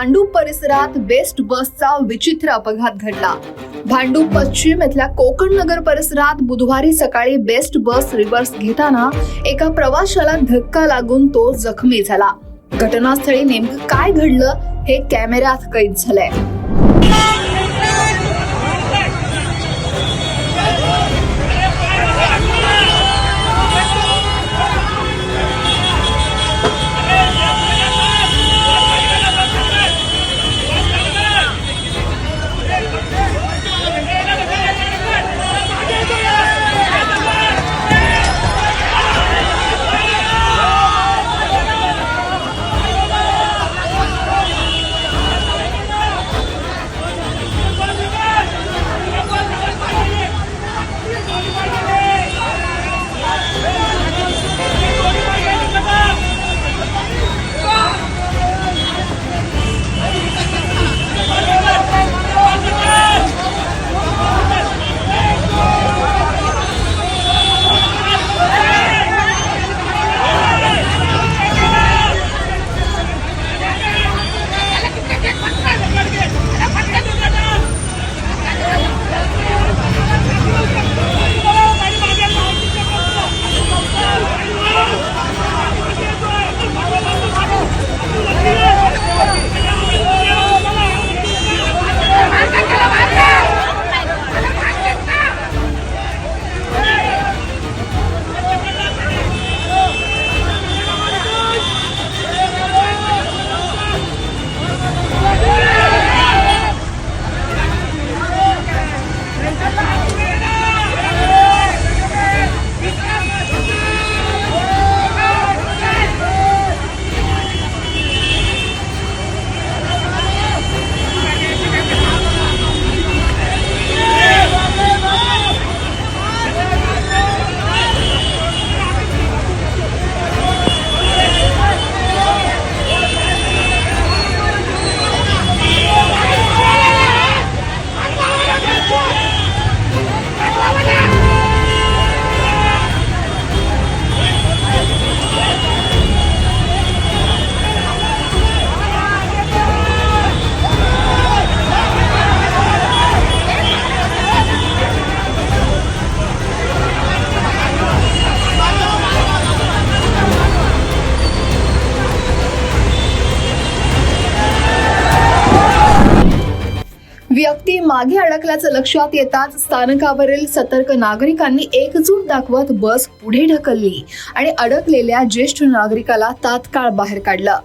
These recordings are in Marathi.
भांडूप परिसरात बेस्ट बसचा विचित्र अपघात घडला। भांडूप पश्चिम येथील कोकण नगर परिसरात बुधवारी सकाळी बेस्ट बस रिव्हर्स घेताना एका प्रवाशाला धक्का लागून तो जखमी झाला। घटनास्थळी नेमकं काय घडलं हे कॅमेऱ्यात कैद झालंय। व्यक्ती मागे अडकल्याचं लक्षात येताच स्थानकावरील सतर्क नागरिकांनी एकजूट दाखवत बस पुढे ढकलली आणि अडकलेल्या ज्येष्ठ नागरिकाला तात्काळ बाहेर काढलं।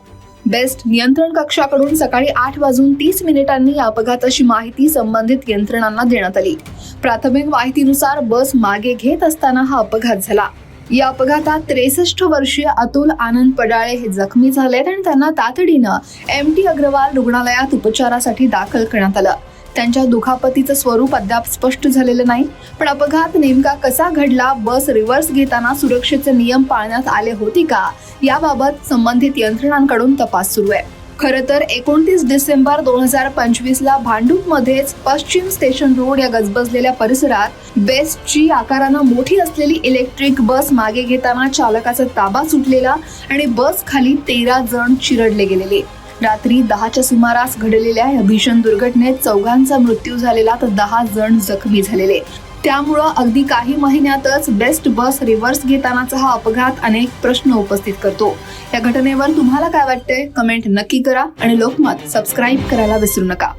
बेस्ट नियंत्रण कक्षाकडून सकाळी 8:30 या अपघाताची माहिती संबंधित यंत्रणांना देण्यात आली। प्राथमिक माहितीनुसार बस मागे घेत असताना हा अपघात झाला। या अपघातात 63 वर्षीय अतुल आनंद पडाळे हे जखमी झालेत आणि त्यांना तातडीनं MT अग्रवाल रुग्णालयात उपचारासाठी दाखल करण्यात आलं। त्यांच्या दुखापतीचं स्वरूप अद्याप स्पष्ट झालेलं नाही, पण अपघात नेमका कसा घडला, बस रिव्हर्स घेताना सुरक्षेचे नियम पाळण्यात आले होते का, याबाबत संबंधित यंत्रणांकडून तपास सुरू आहे। खरं तर 29 डिसेंबर 2025ला भांडूपमध्येच पश्चिम स्टेशन रोड या गजबजलेल्या परिसरात बेस्टची आकारानं मोठी असलेली इलेक्ट्रिक बस मागे घेताना चालकाचा ताबा सुटलेला आणि बस खाली 13 जण चिरडले गेलेले। रात्री 10च्या सुमारास घडलेल्या या भीषण दुर्घटनेत 4 मृत्यू झालेला तर 10 जण जखमी झालेले। त्यामुळं अगदी काही महिन्यातच बेस्ट बस रिव्हर्स घेतानाचा हा अपघात अनेक प्रश्न उपस्थित करतो। या घटनेवर तुम्हाला काय वाटतंय कमेंट नक्की करा आणि लोकमत सबस्क्राईब करायला विसरू नका।